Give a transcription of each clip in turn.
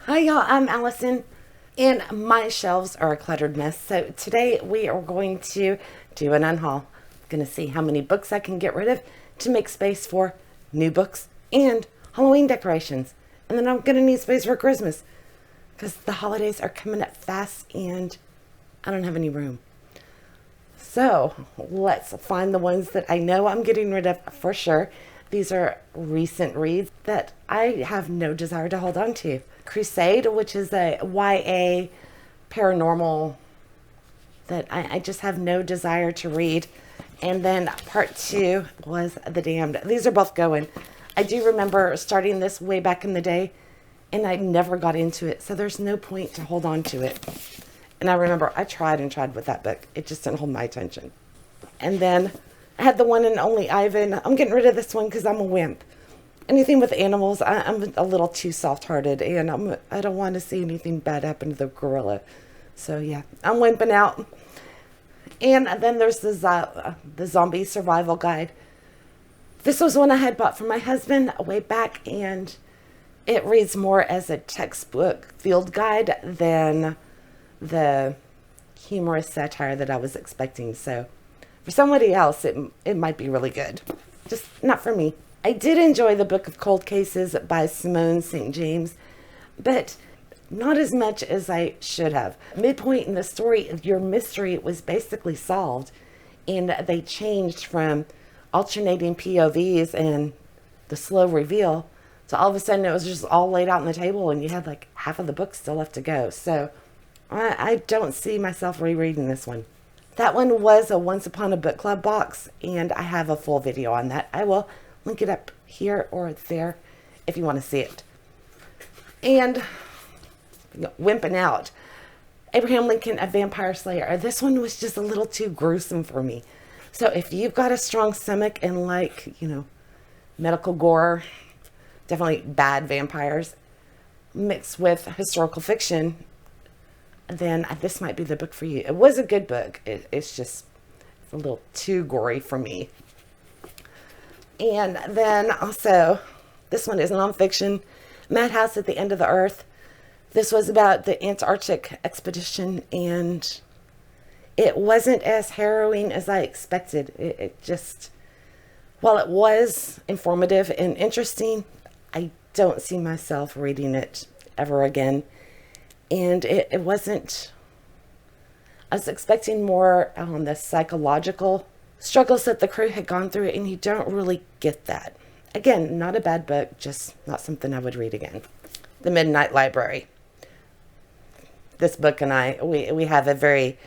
Hi y'all, I'm Allison and my shelves are a cluttered mess. So today we are going to do an unhaul. Going to see how many books I can get rid of to make space for new books and Halloween decorations. And then I'm going to need space for Christmas because the holidays are coming up fast and I don't have any room. So let's find the ones that I know I'm getting rid of for sure. These are recent reads that I have no desire to hold on to. Crusade, which is a YA paranormal that I just have no desire to read. And then part 2 was The Damned. These are both going. I do remember starting this way back in the day and I never got into it. So there's no point to hold on to it. And I remember I tried and tried with that book. It just didn't hold my attention. And then I had the one and only Ivan. I'm getting rid of this one because I'm a wimp. Anything with animals, I'm a little too soft-hearted, and I don't want to see anything bad happen to the gorilla. So yeah, I'm wimping out. And then there's the zombie survival guide. This was one I had bought for my husband way back, and it reads more as a textbook field guide than the humorous satire that I was expecting. So for somebody else, it might be really good. Just not for me. I did enjoy the Book of Cold Cases by Simone St. James, but not as much as I should have. Midpoint in the story, your mystery was basically solved, and they changed from alternating POVs and the slow reveal to all of a sudden it was just all laid out on the table and you had like half of the book still left to go. So I don't see myself rereading this one. That one was a Once Upon a Book Club box, and I have a full video on that. I will link it up here or there if you want to see it. And wimping out. Abraham Lincoln, A Vampire Slayer. This one was just a little too gruesome for me. So if you've got a strong stomach and like, medical gore, definitely bad vampires, mixed with historical fiction, then this might be the book for you. It was a good book. It's just a little too gory for me. And then also, this one is nonfiction, Madhouse at the End of the Earth. This was about the Antarctic expedition, and it wasn't as harrowing as I expected. It just, while it was informative and interesting, I don't see myself reading it ever again. And it wasn't, I was expecting more on the psychological struggles that the crew had gone through, and you don't really get that. Again, not a bad book, just not something I would read again. The Midnight Library. This book and we have a very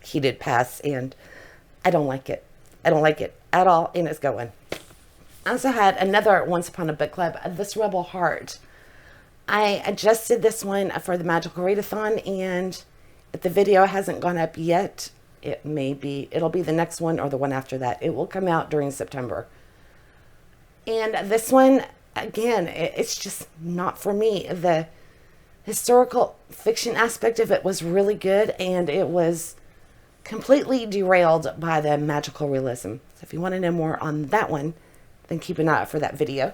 heated past, and I don't like it. I don't like it at all, and it's going. I also had another Once Upon a Book Club, This Rebel Heart. I adjusted this one for the Magical Readathon, and if the video hasn't gone up yet, it'll be the next one or the one after that. It will come out during September. And this one, again, it's just not for me. The historical fiction aspect of it was really good, and it was completely derailed by the magical realism. So if you want to know more on that one, then keep an eye out for that video.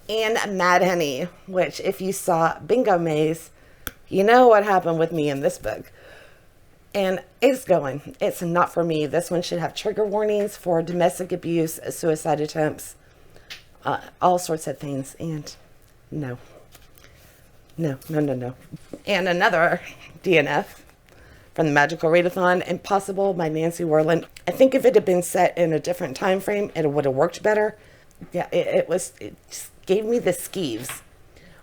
And Mad Honey, which if you saw Bingo Maze, you know what happened with me in this book. And it's going. It's not for me. This one should have trigger warnings for domestic abuse, suicide attempts, all sorts of things. And no. No. And another DNF from the Magical Readathon, Impossible by Nancy Werland. I think if it had been set in a different time frame, it would have worked better. Yeah, it just gave me the skeeves,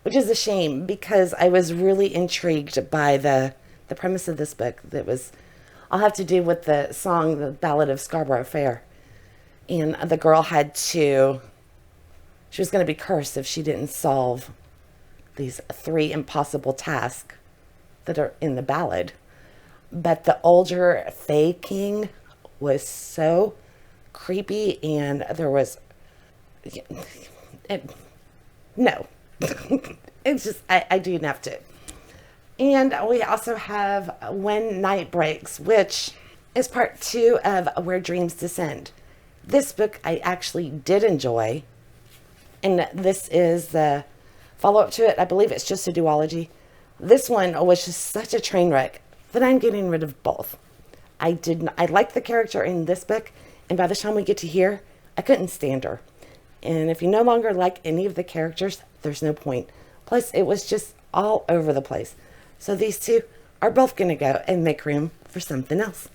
which is a shame because I was really intrigued by the premise of this book that was all have to do with the song, The Ballad of Scarborough Fair. And the girl she was going to be cursed if she didn't solve these 3 impossible tasks that are in the ballad. But the older Fae King was so creepy, and there was no. It's just, I do enough to. And we also have When Night Breaks, which is part 2 of Where Dreams Descend. This book I actually did enjoy. And this is the follow up to it. I believe it's just a duology. This one was just such a train wreck that I'm getting rid of both. I liked the character in this book, and by the time we get to here, I couldn't stand her. And if you no longer like any of the characters, there's no point. Plus, it was just all over the place. So these two are both going to go and make room for something else.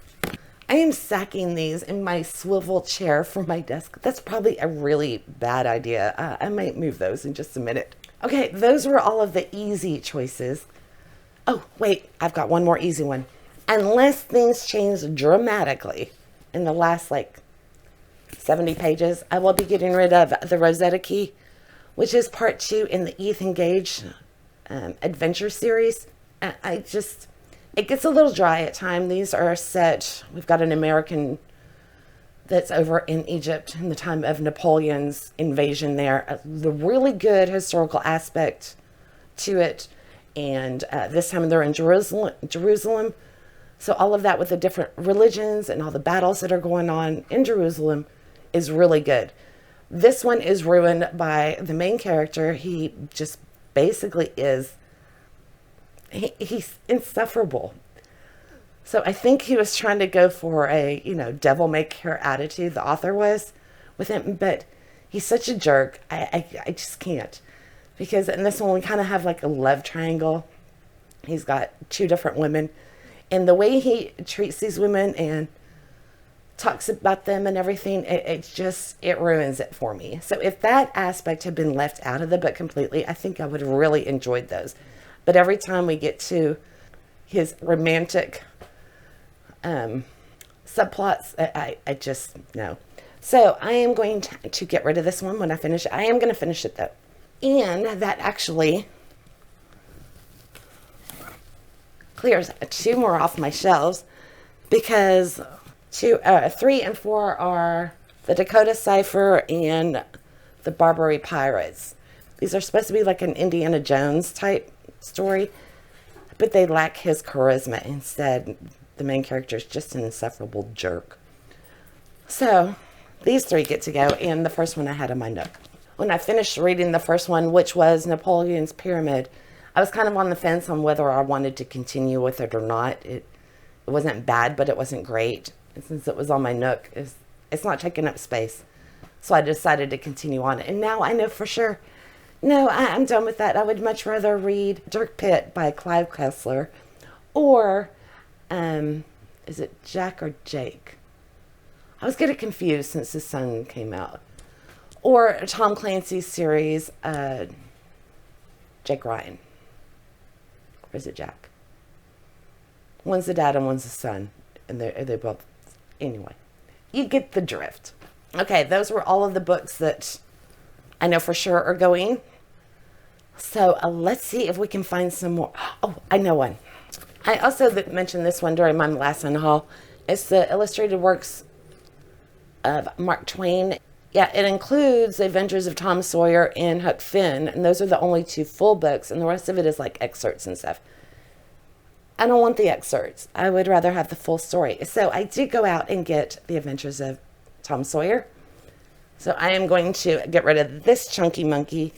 I am stacking these in my swivel chair for my desk. That's probably a really bad idea. I might move those in just a minute. Okay, those were all of the easy choices. Oh, wait, I've got one more easy one. Unless things change dramatically in the last 70 pages, I will be getting rid of the Rosetta Key, which is part 2 in the Ethan Gage adventure series. It gets a little dry at times. These are set, we've got an American that's over in Egypt in the time of Napoleon's invasion there. The really good historical aspect to it. And this time they're in Jerusalem. So all of that with the different religions and all the battles that are going on in Jerusalem is really good. This one is ruined by the main character. He just basically is, he's insufferable. So I think he was trying to go for a, devil may care attitude, the author was, with him. But he's such a jerk. I just can't. Because in this one, we kind of have a love triangle. He's got 2 different women. And the way he treats these women and talks about them and everything, it ruins it for me. So if that aspect had been left out of the book completely, I think I would have really enjoyed those. But every time we get to his romantic subplots, I just, no. So I am going to get rid of this one when I finish it. I am going to finish it though. And that actually clears 2 more off my shelves, because 3 and 4 are the Dakota Cipher and the Barbary Pirates. These are supposed to be like an Indiana Jones type story, but they lack his charisma. Instead, the main character is just an insufferable jerk. So these 3 get to go, and the first one I had in my nook. When I finished reading the first one, which was Napoleon's Pyramid, I was kind of on the fence on whether I wanted to continue with it or not. It wasn't bad, but it wasn't great. And since it was on my nook, it's not taking up space. So I decided to continue on it. And now I know for sure, no, I'm done with that. I would much rather read Dirk Pitt by Clive Kessler, or, is it Jack or Jake? I was getting confused since the sun came out. Or Tom Clancy's series, Jake Ryan. Or is it Jack? One's the dad and one's the son. And they're both, anyway. You get the drift. Okay, those were all of the books that I know for sure are going. So let's see if we can find some more. Oh, I know one. I also mentioned this one during my last unhaul. It's the illustrated works of Mark Twain. Yeah, it includes The Adventures of Tom Sawyer and Huck Finn, and those are the only 2 full books, and the rest of it is excerpts and stuff. I don't want the excerpts. I would rather have the full story. So I did go out and get The Adventures of Tom Sawyer. So I am going to get rid of this chunky monkey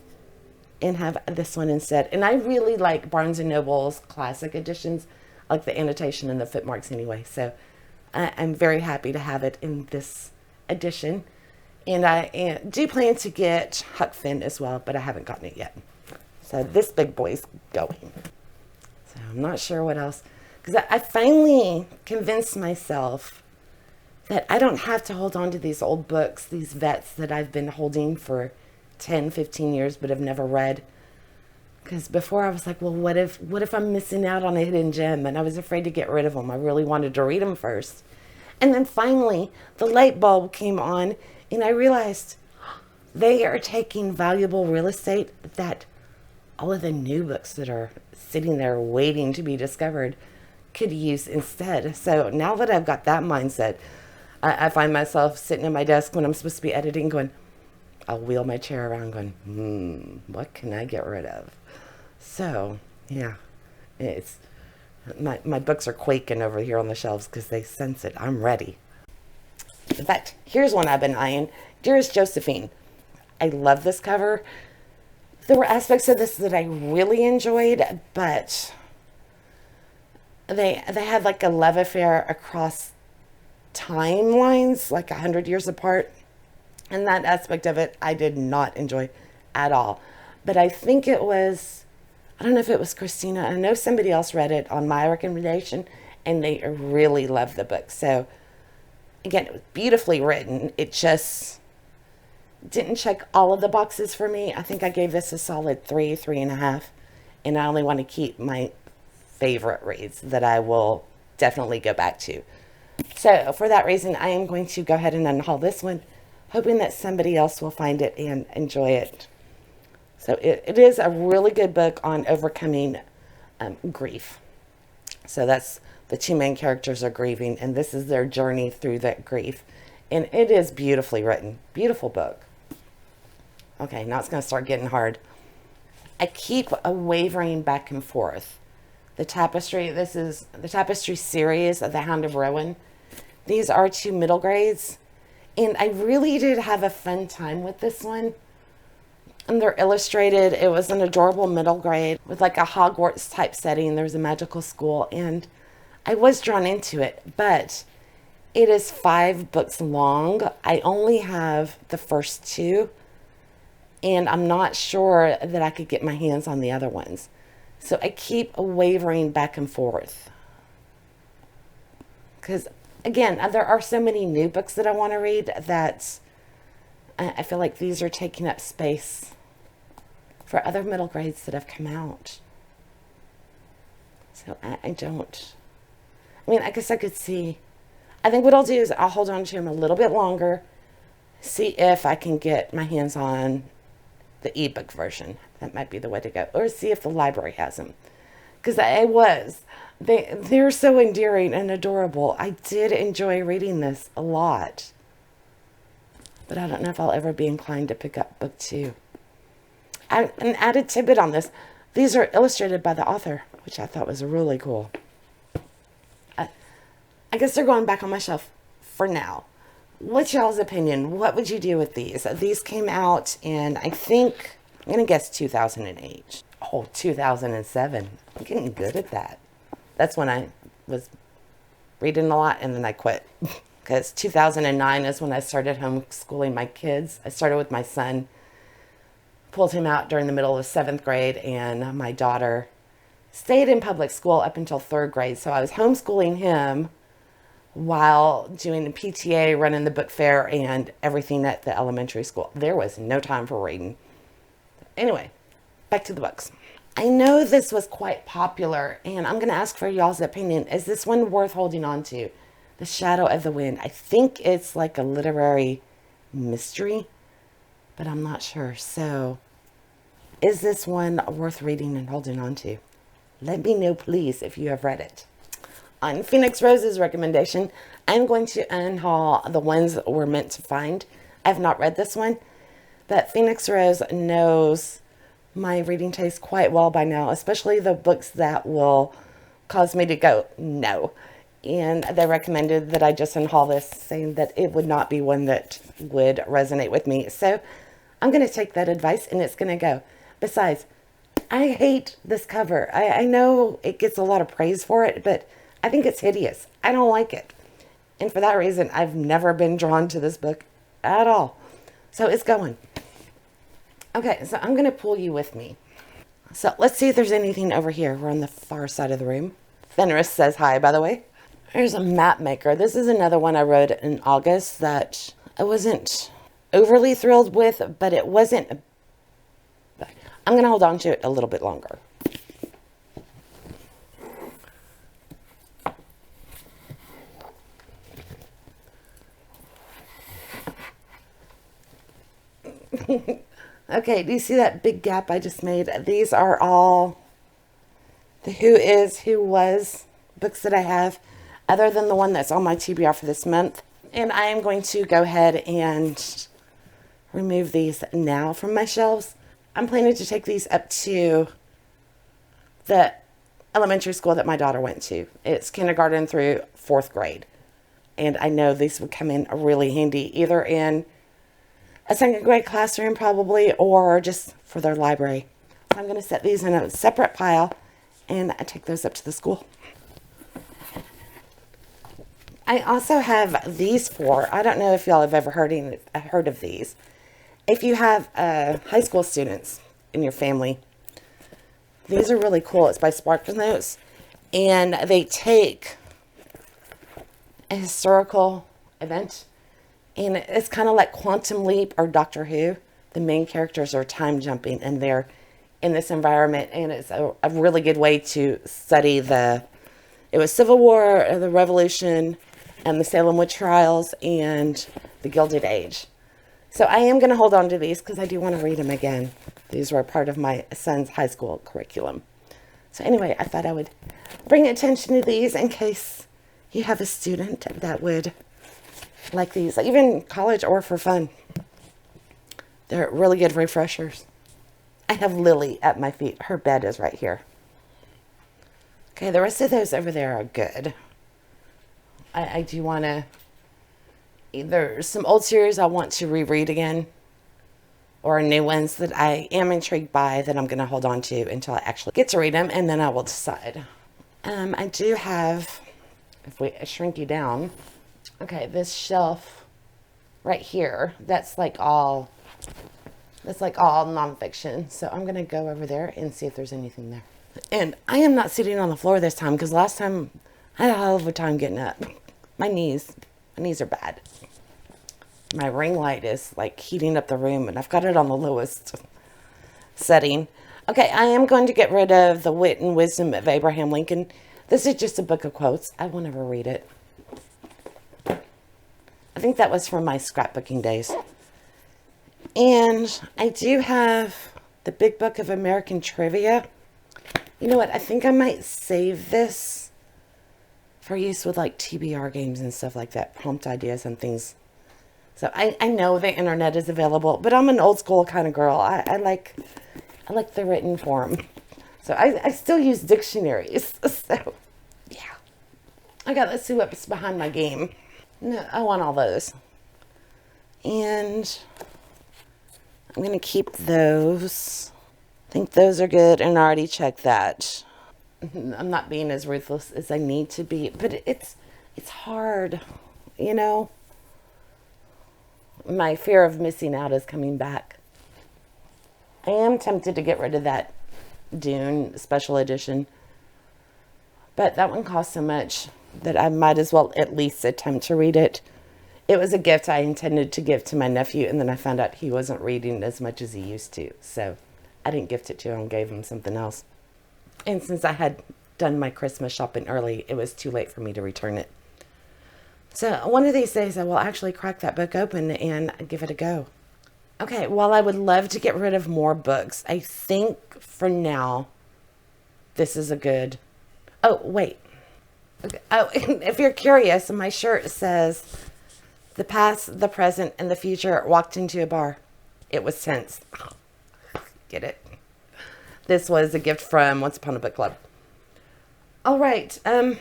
and have this one instead. And I really like Barnes & Noble's classic editions. I like the annotation and the footmarks anyway. So I'm very happy to have it in this edition. And I do plan to get Huck Finn as well, but I haven't gotten it yet. So this big boy's going. So I'm not sure what else. Because I finally convinced myself that I don't have to hold on to these old books, these vets that I've been holding for 10, 15 years but have never read. Because before I was like, well, what if I'm missing out on a hidden gem? And I was afraid to get rid of them. I really wanted to read them first. And then finally, the light bulb came on, and I realized they are taking valuable real estate that all of the new books that are sitting there waiting to be discovered could use instead. So now that I've got that mindset, I find myself sitting at my desk when I'm supposed to be editing going, I'll wheel my chair around going, what can I get rid of? So, yeah, it's my books are quaking over here on the shelves because they sense it. I'm ready. In fact, here's one I've been eyeing. Dearest Josephine. I love this cover. There were aspects of this that I really enjoyed, but they had like a love affair across timelines, like 100 years apart. And that aspect of it, I did not enjoy at all. But I think it was, I don't know if it was Christina. I know somebody else read it on my recommendation, and they really loved the book. So, again, it was beautifully written. It just didn't check all of the boxes for me. I think I gave this a solid 3.5. And I only want to keep my favorite reads that I will definitely go back to. So, for that reason, I am going to go ahead and unhaul this one, hoping that somebody else will find it and enjoy it. So it is a really good book on overcoming grief. So that's the two main characters are grieving, and this is their journey through that grief. And it is beautifully written. Beautiful book. Okay, now it's going to start getting hard. I keep wavering back and forth. The Tapestry, this is the Tapestry series of The Hound of Rowan. These are 2 middle grades. And I really did have a fun time with this one. And they're illustrated. It was an adorable middle grade with like a Hogwarts type setting. There's a magical school. And I was drawn into it. But it is 5 books long. I only have the first 2. And I'm not sure that I could get my hands on the other ones. So I keep wavering back and forth. Because, again, there are so many new books that I want to read that I feel like these are taking up space for other middle grades that have come out. So I don't. I mean, I guess I could see. I think what I'll do is I'll hold on to them a little bit longer, see if I can get my hands on the ebook version. That might be the way to go. Or see if the library has them. Because they're so endearing and adorable. I did enjoy reading this a lot. But I don't know if I'll ever be inclined to pick up book 2. An added tidbit on this. These are illustrated by the author, which I thought was really cool. I guess they're going back on my shelf for now. What's y'all's opinion? What would you do with these? These came out in, I think, I'm going to guess 2008. Oh, 2007. I'm getting good at that. That's when I was reading a lot and then I quit. Because 2009 is when I started homeschooling my kids. I started with my son, pulled him out during the middle of 7th grade, and my daughter stayed in public school up until 3rd grade. So I was homeschooling him while doing the PTA, running the book fair, and everything at the elementary school. There was no time for reading. Anyway, back to the books. I know this was quite popular, and I'm going to ask for y'all's opinion. Is this one worth holding on to? The Shadow of the Wind. I think it's like a literary mystery, but I'm not sure. So, is this one worth reading and holding on to? Let me know, please, if you have read it. On Phoenix Rose's recommendation, I'm going to unhaul the ones that we're meant to find. I have not read this one, but Phoenix Rose knows my reading taste quite well by now, especially the books that will cause me to go, no. And they recommended that I just unhaul this, saying that it would not be one that would resonate with me. So I'm going to take that advice, and it's going to go. Besides, I hate this cover. I know it gets a lot of praise for it, but I think it's hideous. I don't like it. And for that reason, I've never been drawn to this book at all. So it's going. Okay, so I'm going to pull you with me. So let's see if there's anything over here. We're on the far side of the room. Fenris says hi, by the way. There's a map maker. This is another one I wrote in August that I wasn't overly thrilled with, but it wasn't. I'm going to hold on to it a little bit longer. Okay, do you see that big gap I just made? These are all the Who Is, Who Was books that I have, other than the one that's on my TBR for this month. And I am going to go ahead and remove these now from my shelves. I'm planning to take these up to the elementary school that my daughter went to. It's kindergarten through 4th grade. And I know these would come in really handy, either in a second grade classroom probably, or just for their library. So I'm going to set these in a separate pile and I take those up to the school. I also have these four. I don't know if y'all have ever heard of these. If you have high school students in your family, these are really cool. It's by Spark Notes, and they take a historical event, and it's kind of like Quantum Leap or Doctor Who. The main characters are time jumping, and they're in this environment, and it's a really good way to study it was Civil War, the Revolution, and the Salem Witch Trials, and the Gilded Age. So I am going to hold on to these because I do want to read them again. These were part of my son's high school curriculum. So anyway, I thought I would bring attention to these in case you have a student that would like these, even college or for fun. They're really good refreshers. I have Lily at my feet. Her bed is right here. Okay, the rest of those over there are good. I do want to, there's some old series I want to reread again, or new ones that I am intrigued by that I'm going to hold on to until I actually get to read them, and then I will decide. I do have, if we shrink you down, okay, this shelf right here, that's like all nonfiction. So I'm going to go over there and see if there's anything there. And I am not sitting on the floor this time because last time I had a hell of a time getting up. My knees are bad. My ring light is like heating up the room, and I've got it on the lowest setting. Okay, I am going to get rid of The Wit and Wisdom of Abraham Lincoln. This is just a book of quotes. I will never read it. I think that was from my scrapbooking days. And I do have the Big Book of American Trivia. You know what? I think I might save this for use with like TBR games and stuff like that. Prompt ideas and things. So I know the internet is available, but I'm an old school kind of girl. I like the written form. So I still use dictionaries. So yeah. Okay, let's see what's behind my game. No, I want all those. And I'm going to keep those. I think those are good, and I already checked that. I'm not being as ruthless as I need to be, but it's hard, you know. My fear of missing out is coming back. I am tempted to get rid of that Dune special edition, but that one cost so much that I might as well at least attempt to read it. It was a gift I intended to give to my nephew, and then I found out he wasn't reading as much as he used to, so I didn't gift it to him, gave him something else. And since I had done my Christmas shopping early, it was too late for me to return it. So one of these days I will actually crack that book open and give it a go. Okay, while I would love to get rid of more books, I think for now this is a good... Oh, wait. Okay. Oh, if you're curious, my shirt says, "The past, the present, and the future walked into a bar. It was tense." Get it? This was a gift from Once Upon a Book Club. All right. I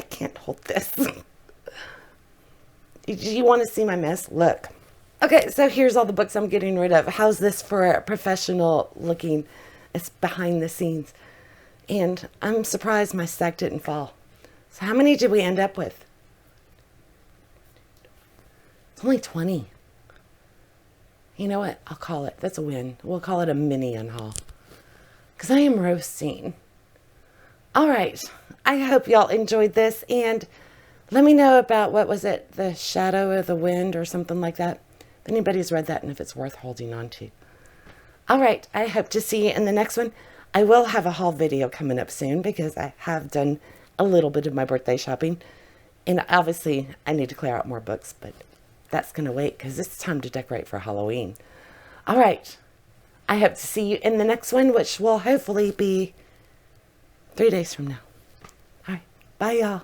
can't hold this. Do you want to see my mess? Look. Okay, so here's all the books I'm getting rid of. How's this for a professional looking? It's behind the scenes. And I'm surprised my stack didn't fall. So how many did we end up with? It's only 20. You know what? I'll call it. That's a win. We'll call it a mini unhaul. Because I am roasting. All right. I hope y'all enjoyed this. And let me know about, what was it? The Shadow of the Wind or something like that. If anybody's read that and if it's worth holding on to. All right. I hope to see you in the next one. I will have a haul video coming up soon because I have done a little bit of my birthday shopping. And obviously I need to clear out more books, but that's going to wait because it's time to decorate for Halloween. All right. I hope to see you in the next one, which will hopefully be 3 days from now. All right. Bye, y'all.